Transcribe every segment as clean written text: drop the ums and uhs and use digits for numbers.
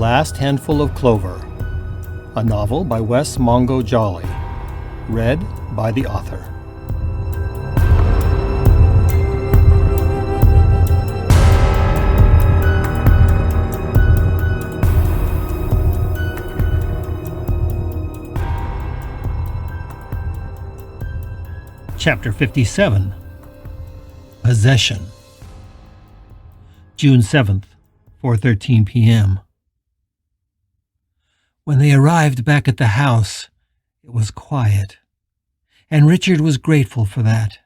Last Handful of Clover, a novel by Wess Mongo Jolley, read by the author. Chapter 57. Possession. June 7th, 4:13 p.m. When they arrived back at the house, it was quiet, and Richard was grateful for that.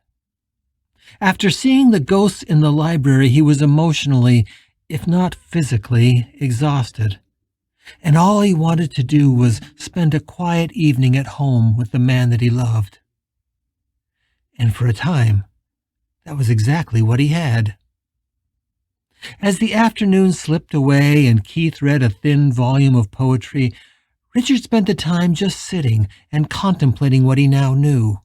After seeing the ghosts in the library, he was emotionally, if not physically, exhausted, and all he wanted to do was spend a quiet evening at home with the man that he loved. And for a time, that was exactly what he had. As the afternoon slipped away and Keith read a thin volume of poetry, Richard spent the time just sitting and contemplating what he now knew.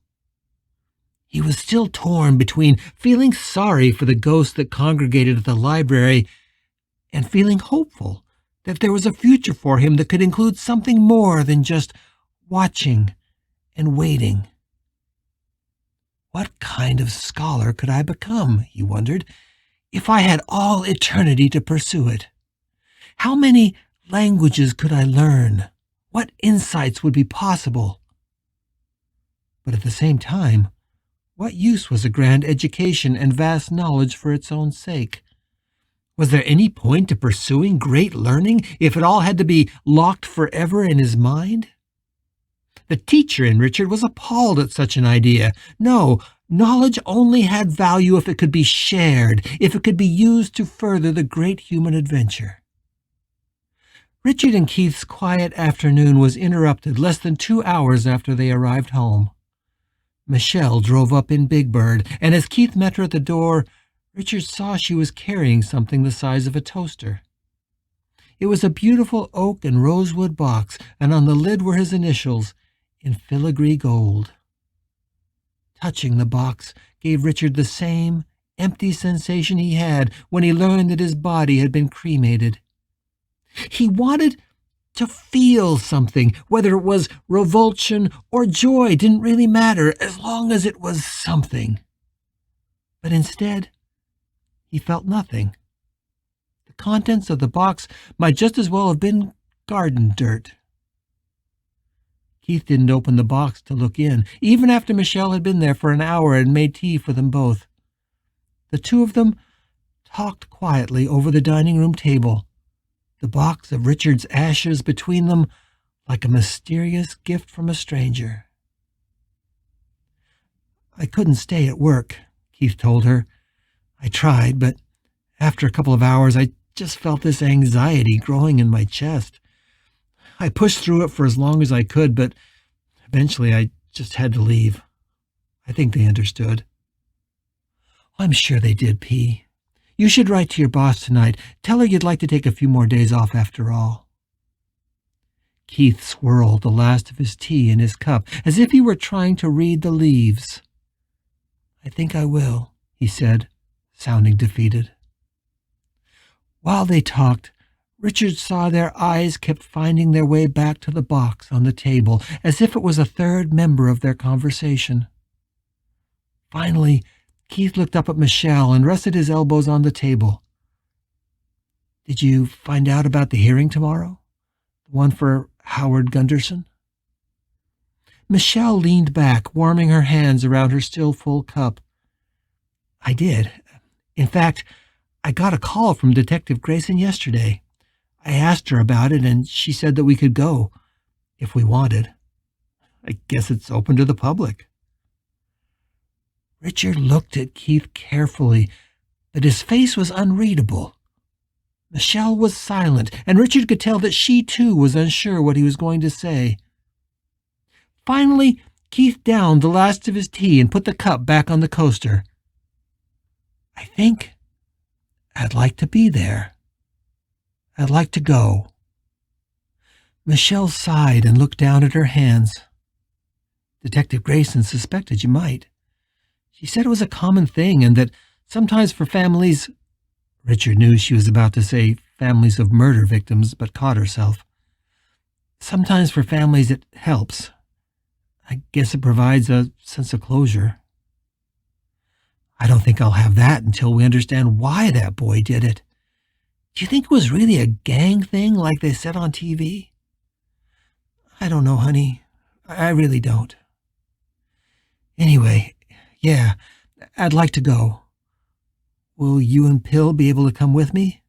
He was still torn between feeling sorry for the ghosts that congregated at the library and feeling hopeful that there was a future for him that could include something more than just watching and waiting. What kind of scholar could I become, he wondered, if I had all eternity to pursue it? How many languages could I learn? What insights would be possible? But at the same time, what use was a grand education and vast knowledge for its own sake? Was there any point to pursuing great learning if it all had to be locked forever in his mind? The teacher in Richard was appalled at such an idea. No, knowledge only had value if it could be shared, if it could be used to further the great human adventure. Richard and Keith's quiet afternoon was interrupted less than 2 hours after they arrived home. Michelle drove up in Big Bird, and as Keith met her at the door, Richard saw she was carrying something the size of a toaster. It was a beautiful oak and rosewood box, and on the lid were his initials, in filigree gold. Touching the box gave Richard the same empty sensation he had when he learned that his body had been cremated. He wanted to feel something, whether it was revulsion or joy didn't really matter, as long as it was something. But instead, he felt nothing. The contents of the box might just as well have been garden dirt. Keith didn't open the box to look in, even after Michelle had been there for an hour and made tea for them both. The two of them talked quietly over the dining room table, the box of Richard's ashes between them like a mysterious gift from a stranger. "I couldn't stay at work," Keith told her. "I tried, but after a couple of hours I just felt this anxiety growing in my chest. I pushed through it for as long as I could, but eventually I just had to leave. I think they understood." "I'm sure they did, P. You should write to your boss tonight. Tell her you'd like to take a few more days off after all." Keith swirled the last of his tea in his cup, as if he were trying to read the leaves. "I think I will," he said, sounding defeated. While they talked, Richard saw their eyes kept finding their way back to the box on the table, as if it was a third member of their conversation. Finally, Keith looked up at Michelle and rested his elbows on the table. "Did you find out about the hearing tomorrow? The one for Howard Gunderson?" Michelle leaned back, warming her hands around her still full cup. "I did. In fact, I got a call from Detective Grayson yesterday. I asked her about it, and she said that we could go, if we wanted. I guess it's open to the public." Richard looked at Keith carefully, but his face was unreadable. Michelle was silent, and Richard could tell that she too was unsure what he was going to say. Finally, Keith downed the last of his tea and put the cup back on the coaster. "I think I'd like to be there. I'd like to go." Michelle sighed and looked down at her hands. "Detective Grayson suspected you might. She said it was a common thing and that sometimes for families Richard knew she was about to say families of murder victims, but caught herself. Sometimes for families it helps. I guess it provides a sense of closure. I don't think I'll have that until we understand why that boy did it. Do you think it was really a gang thing like they said on TV? I don't know, honey. I really don't. Anyway, yeah, I'd like to go. Will you and Pill be able to come with me?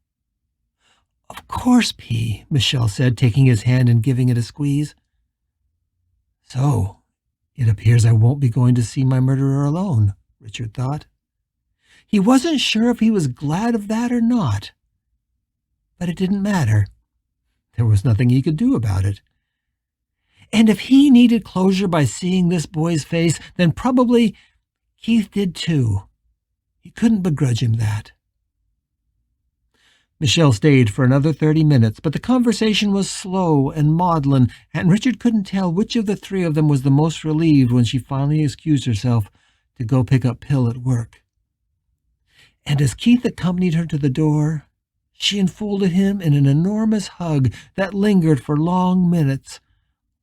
Of course, P, Michelle said, taking his hand and giving it a squeeze. So, it appears I won't be going to see my murderer alone, Richard thought. He wasn't sure if he was glad of that or not. But it didn't matter. There was nothing he could do about it. And if he needed closure by seeing this boy's face, then probably Keith did too. He couldn't begrudge him that. Michelle stayed for another 30 minutes, but the conversation was slow and maudlin, and Richard couldn't tell which of the three of them was the most relieved when she finally excused herself to go pick up Pill at work. And as Keith accompanied her to the door, she enfolded him in an enormous hug that lingered for long minutes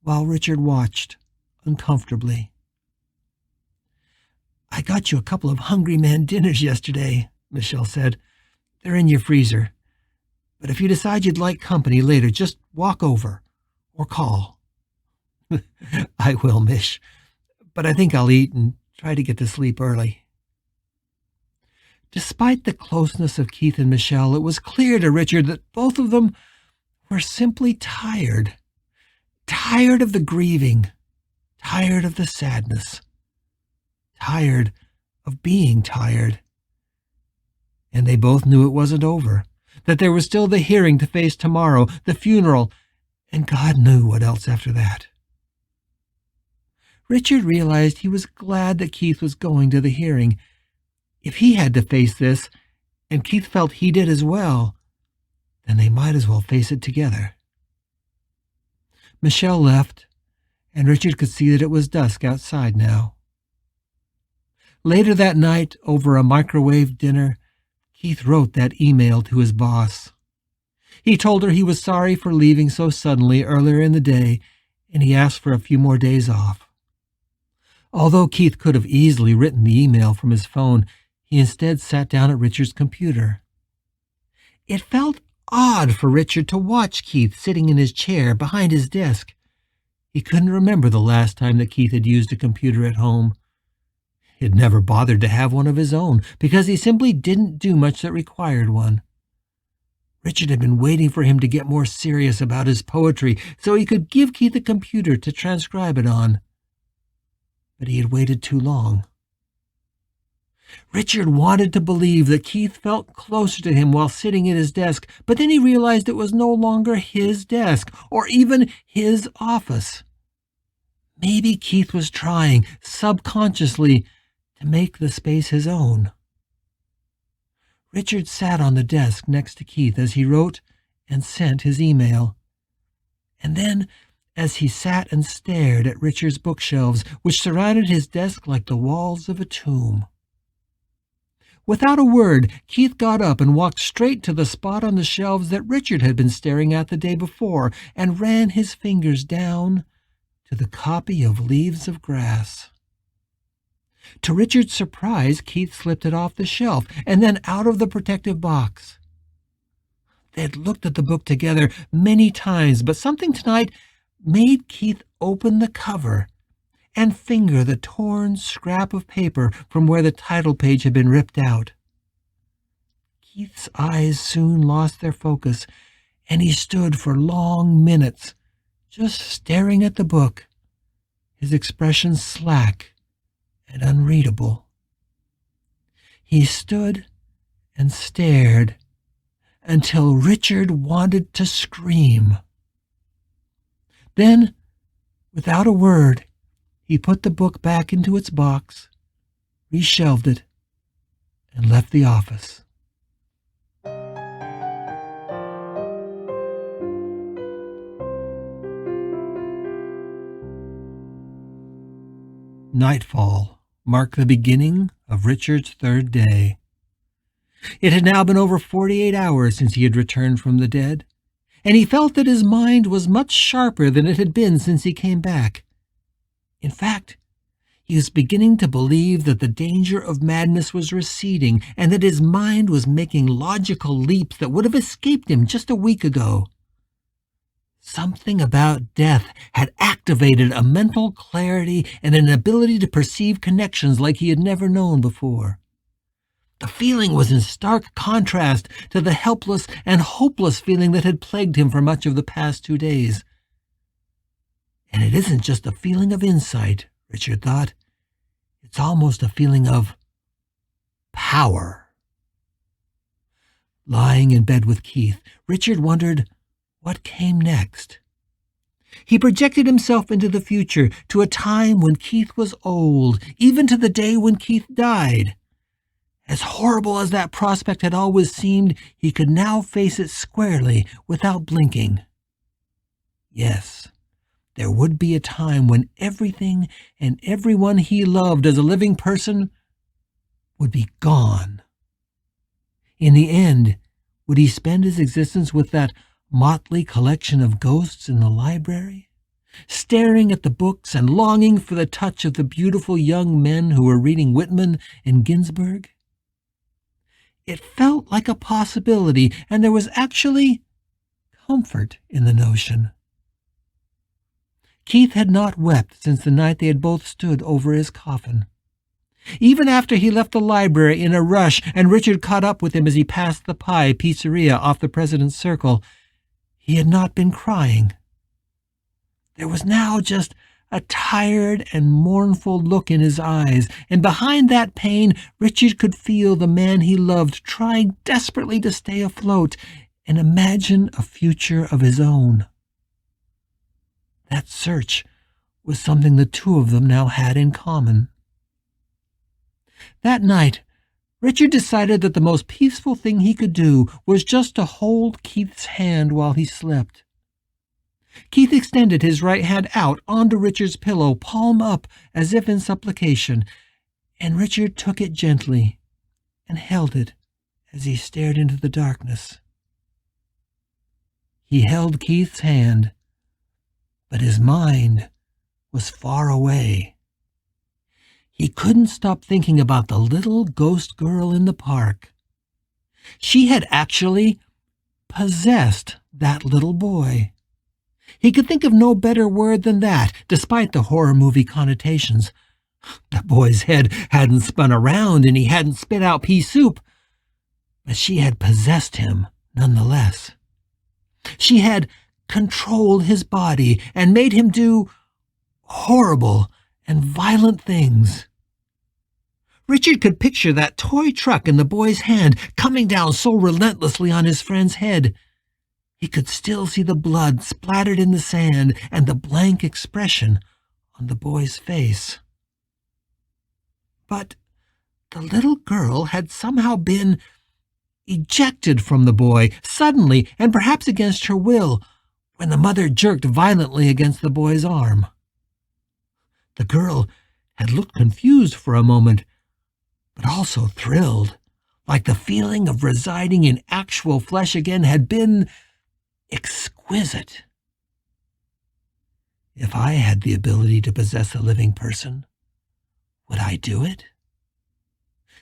while Richard watched uncomfortably. I got you a couple of Hungry Man dinners yesterday, Michelle said. They're in your freezer. But if you decide you'd like company later, just walk over or call. I will, Mish. But I think I'll eat and try to get to sleep early. Despite the closeness of Keith and Michelle, it was clear to Richard that both of them were simply tired. Tired of the grieving. Tired of the sadness. Tired of being tired. And they both knew it wasn't over, that there was still the hearing to face tomorrow, the funeral, and God knew what else after that. Richard realized he was glad that Keith was going to the hearing. If he had to face this, and Keith felt he did as well, then they might as well face it together. Michelle left, and Richard could see that it was dusk outside now. Later that night, over a microwave dinner, Keith wrote that email to his boss. He told her he was sorry for leaving so suddenly earlier in the day, and he asked for a few more days off. Although Keith could have easily written the email from his phone, he instead sat down at Richard's computer. It felt odd for Richard to watch Keith sitting in his chair behind his desk. He couldn't remember the last time that Keith had used a computer at home. He had never bothered to have one of his own because he simply didn't do much that required one. Richard had been waiting for him to get more serious about his poetry so he could give Keith a computer to transcribe it on. But he had waited too long. Richard wanted to believe that Keith felt closer to him while sitting at his desk, but then he realized it was no longer his desk or even his office. Maybe Keith was trying, subconsciously, to make the space his own. Richard sat on the desk next to Keith as he wrote and sent his email. And then, as he sat and stared at Richard's bookshelves, which surrounded his desk like the walls of a tomb. Without a word, Keith got up and walked straight to the spot on the shelves that Richard had been staring at the day before and ran his fingers down to the copy of Leaves of Grass. To Richard's surprise, Keith slipped it off the shelf and then out of the protective box. They had looked at the book together many times, but something tonight made Keith open the cover and finger the torn scrap of paper from where the title page had been ripped out. Keith's eyes soon lost their focus, and he stood for long minutes, just staring at the book, his expression slack and unreadable. He stood and stared until Richard wanted to scream. Then, without a word, he put the book back into its box, reshelved it, and left the office. Nightfall marked the beginning of Richard's third day. It had now been over 48 hours since he had returned from the dead, and he felt that his mind was much sharper than it had been since he came back. In fact, he was beginning to believe that the danger of madness was receding and that his mind was making logical leaps that would have escaped him just a week ago. Something about death had activated a mental clarity and an ability to perceive connections like he had never known before. The feeling was in stark contrast to the helpless and hopeless feeling that had plagued him for much of the past 2 days. And it isn't just a feeling of insight, Richard thought. It's almost a feeling of power. Lying in bed with Keith, Richard wondered what came next. He projected himself into the future, to a time when Keith was old, even to the day when Keith died. As horrible as that prospect had always seemed, he could now face it squarely, without blinking. Yes, there would be a time when everything and everyone he loved as a living person would be gone. In the end, would he spend his existence with that motley collection of ghosts in the library, staring at the books and longing for the touch of the beautiful young men who were reading Whitman and Ginsberg? It felt like a possibility, and there was actually comfort in the notion. Keith had not wept since the night they had both stood over his coffin. Even after he left the library in a rush and Richard caught up with him as he passed the Pie Pizzeria off the President's Circle, he had not been crying. There was now just a tired and mournful look in his eyes, and behind that pain Richard could feel the man he loved trying desperately to stay afloat and imagine a future of his own. That search was something the two of them now had in common. That night, Richard decided that the most peaceful thing he could do was just to hold Keith's hand while he slept. Keith extended his right hand out onto Richard's pillow, palm up, as if in supplication, and Richard took it gently and held it as he stared into the darkness. He held Keith's hand, but his mind was far away. He couldn't stop thinking about the little ghost girl in the park. She had actually possessed that little boy. He could think of no better word than that, despite the horror movie connotations. The boy's head hadn't spun around and he hadn't spit out pea soup, but she had possessed him nonetheless. She had controlled his body and made him do horrible and violent things. Richard could picture that toy truck in the boy's hand coming down so relentlessly on his friend's head. He could still see the blood splattered in the sand and the blank expression on the boy's face. But the little girl had somehow been ejected from the boy, suddenly and perhaps against her will, when the mother jerked violently against the boy's arm. The girl had looked confused for a moment, but also thrilled, like the feeling of residing in actual flesh again had been exquisite. If I had the ability to possess a living person, would I do it?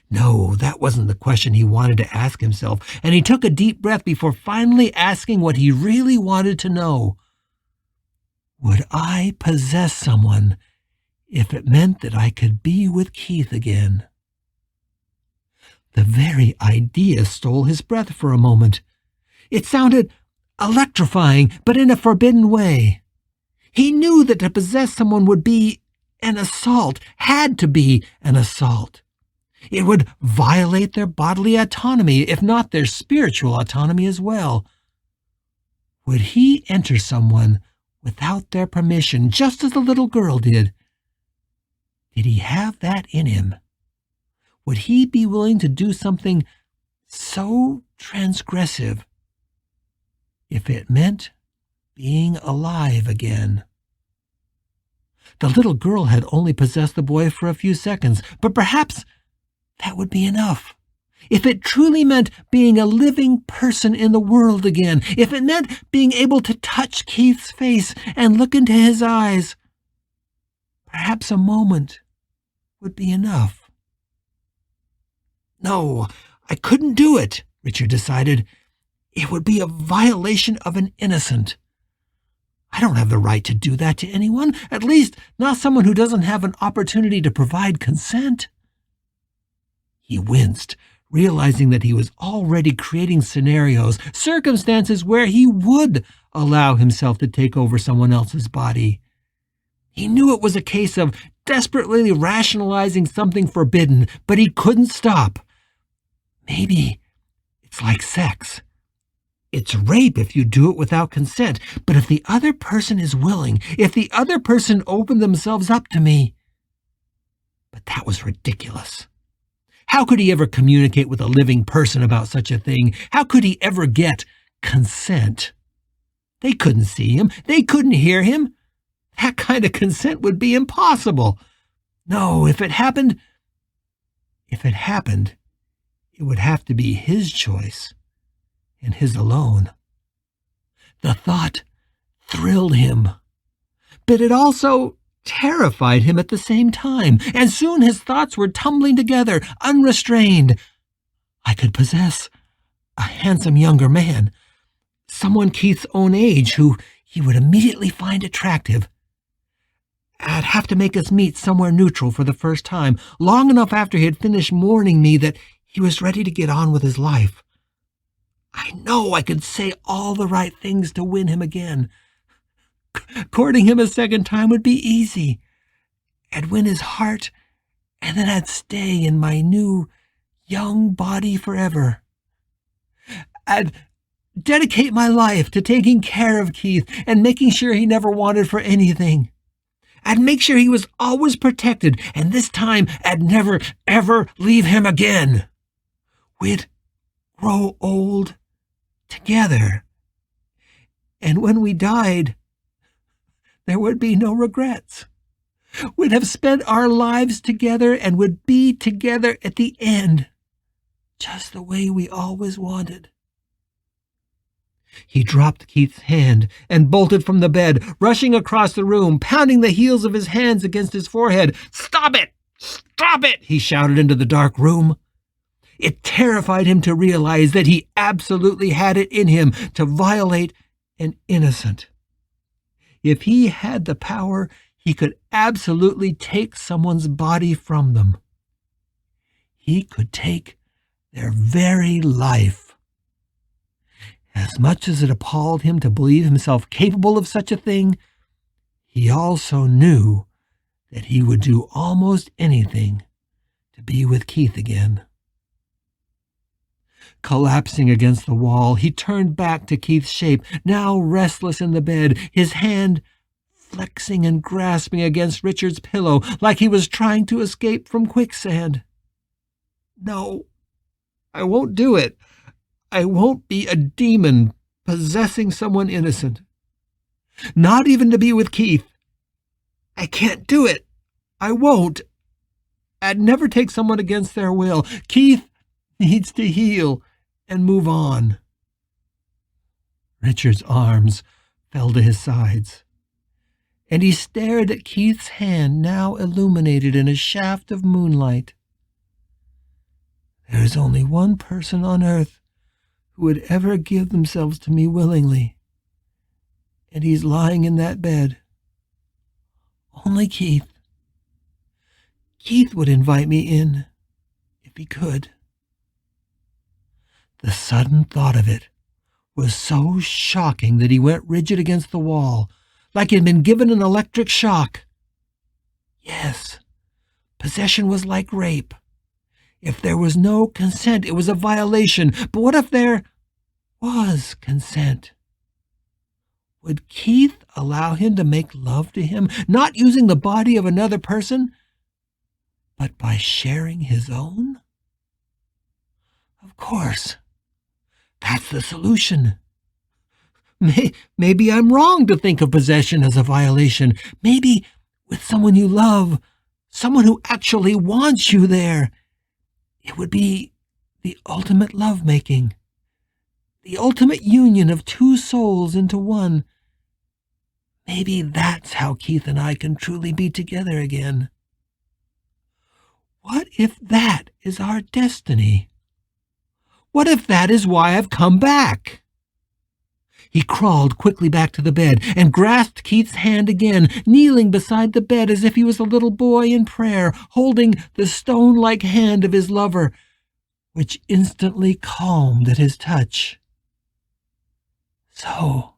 No, that wasn't the question he wanted to ask himself, and he took a deep breath before finally asking what he really wanted to know. Would I possess someone if it meant that I could be with Keith again? The very idea stole his breath for a moment. It sounded electrifying, but in a forbidden way. He knew that to possess someone would be an assault, had to be an assault. It would violate their bodily autonomy, if not their spiritual autonomy as well. Would he enter someone without their permission, just as the little girl did? Did he have that in him? Would he be willing to do something so transgressive if it meant being alive again? The little girl had only possessed the boy for a few seconds, but perhaps that would be enough. If it truly meant being a living person in the world again, if it meant being able to touch Keith's face and look into his eyes, perhaps a moment would be enough. No, I couldn't do it, Richard decided. It would be a violation of an innocent. I don't have the right to do that to anyone, at least not someone who doesn't have an opportunity to provide consent. He winced, realizing that he was already creating scenarios, circumstances where he would allow himself to take over someone else's body. He knew it was a case of desperately rationalizing something forbidden, but he couldn't stop. Maybe it's like sex. It's rape if you do it without consent, but if the other person is willing, if the other person opened themselves up to me. But that was ridiculous. How could he ever communicate with a living person about such a thing? How could he ever get consent? They couldn't see him. They couldn't hear him. That kind of consent would be impossible. No, if it happened, it would have to be his choice, and his alone. The thought thrilled him, but it also terrified him at the same time, and soon his thoughts were tumbling together, unrestrained. I could possess a handsome younger man, someone Keith's own age who he would immediately find attractive. I'd have to make us meet somewhere neutral for the first time, long enough after he had finished warning me that he was ready to get on with his life. I know I could say all the right things to win him again. Courting him a second time would be easy. I'd win his heart, and then I'd stay in my new, young body forever. I'd dedicate my life to taking care of Keith and making sure he never wanted for anything. I'd make sure he was always protected, and this time I'd never, ever leave him again. We'd grow old together, and when we died, there would be no regrets. We'd have spent our lives together and would be together at the end, just the way we always wanted. He dropped Keith's hand and bolted from the bed, rushing across the room, pounding the heels of his hands against his forehead. "Stop it! Stop it!" he shouted into the dark room. It terrified him to realize that he absolutely had it in him to violate an innocent. If he had the power, he could absolutely take someone's body from them. He could take their very life. As much as it appalled him to believe himself capable of such a thing, he also knew that he would do almost anything to be with Keith again. Collapsing against the wall, he turned back to Keith's shape, now restless in the bed, his hand flexing and grasping against Richard's pillow like he was trying to escape from quicksand. No, I won't do it. I won't be a demon possessing someone innocent. Not even to be with Keith. I can't do it. I won't. I'd never take someone against their will. Keith needs to heal and move on. Richard's arms fell to his sides, and he stared at Keith's hand, now illuminated in a shaft of moonlight. There is only one person on earth who would ever give themselves to me willingly, and he's lying in that bed. Only Keith. Keith would invite me in, if he could. The sudden thought of it was so shocking that he went rigid against the wall, like he'd been given an electric shock. Yes, possession was like rape. If there was no consent, it was a violation. But what if there was consent? Would Keith allow him to make love to him, not using the body of another person, but by sharing his own? Of course. That's the solution. Maybe I'm wrong to think of possession as a violation. Maybe with someone you love, someone who actually wants you there, it would be the ultimate lovemaking, the ultimate union of two souls into one. Maybe that's how Keith and I can truly be together again. What if that is our destiny? What if that is why I've come back? He crawled quickly back to the bed and grasped Keith's hand again, kneeling beside the bed as if he was a little boy in prayer, holding the stone-like hand of his lover, which instantly calmed at his touch. So,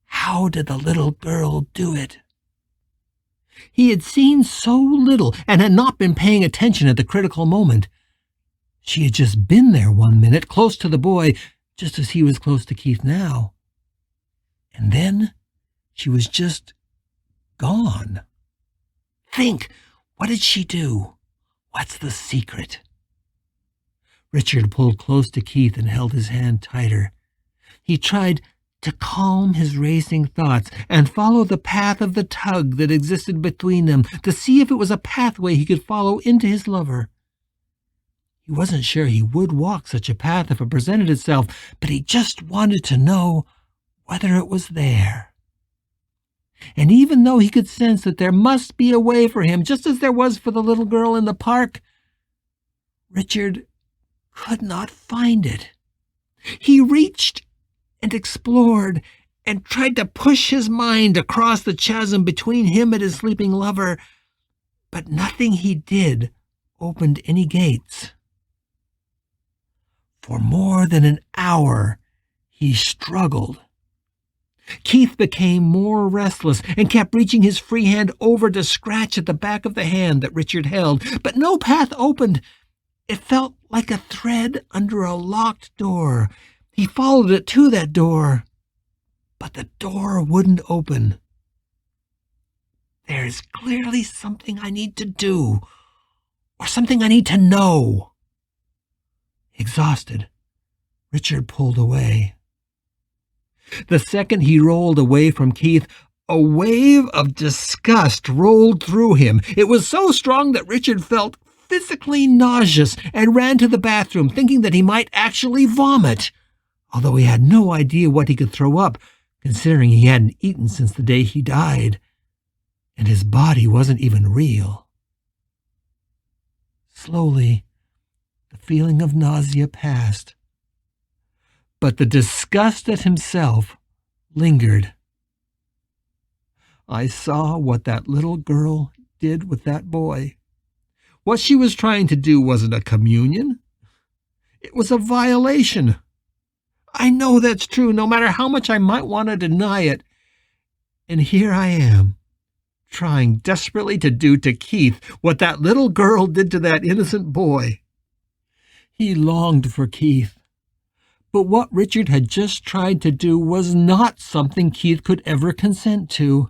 how did the little girl do it? He had seen so little and had not been paying attention at the critical moment. She had just been there 1 minute, close to the boy, just as he was close to Keith now. And then she was just gone. Think, what did she do? What's the secret? Richard pulled close to Keith and held his hand tighter. He tried to calm his racing thoughts and follow the path of the tug that existed between them, to see if it was a pathway he could follow into his lover. He wasn't sure he would walk such a path if it presented itself, but he just wanted to know whether it was there. And even though he could sense that there must be a way for him, just as there was for the little girl in the park, Richard could not find it. He reached and explored and tried to push his mind across the chasm between him and his sleeping lover, but nothing he did opened any gates. For more than an hour, he struggled. Keith became more restless and kept reaching his free hand over to scratch at the back of the hand that Richard held, but no path opened. It felt like a thread under a locked door. He followed it to that door, but the door wouldn't open. There's clearly something I need to do, or something I need to know. Exhausted, Richard pulled away. The second he rolled away from Keith, a wave of disgust rolled through him. It was so strong that Richard felt physically nauseous and ran to the bathroom, thinking that he might actually vomit, although he had no idea what he could throw up, considering he hadn't eaten since the day he died, and his body wasn't even real. Slowly, the feeling of nausea passed, but the disgust at himself lingered. I saw what that little girl did with that boy. What she was trying to do wasn't a communion. It was a violation. I know that's true, no matter how much I might want to deny it. And here I am, trying desperately to do to Keith what that little girl did to that innocent boy. He longed for Keith. But what Richard had just tried to do was not something Keith could ever consent to.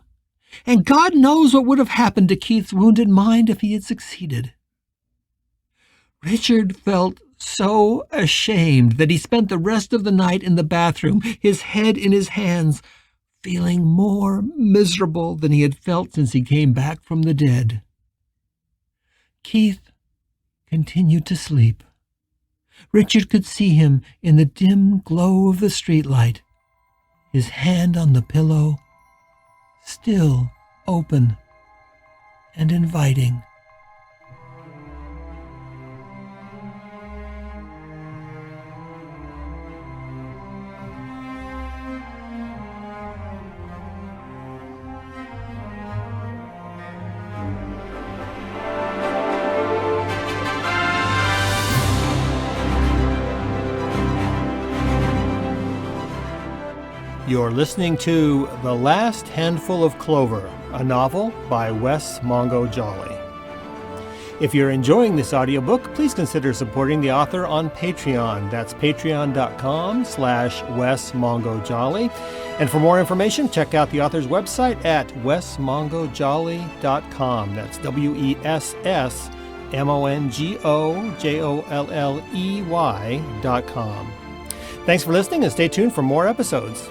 And God knows what would have happened to Keith's wounded mind if he had succeeded. Richard felt so ashamed that he spent the rest of the night in the bathroom, his head in his hands, feeling more miserable than he had felt since he came back from the dead. Keith continued to sleep. Richard could see him in the dim glow of the streetlight, his hand on the pillow, still open and inviting. You're listening to The Last Handful of Clover, a novel by Wess Mongo Jolley. If you're enjoying this audiobook, please consider supporting the author on Patreon. That's patreon.com/Wess Mongo Jolley. And for more information, check out the author's website at wessmongojolley.com. That's WESSMONGOJOLLEY.com. Thanks for listening and stay tuned for more episodes.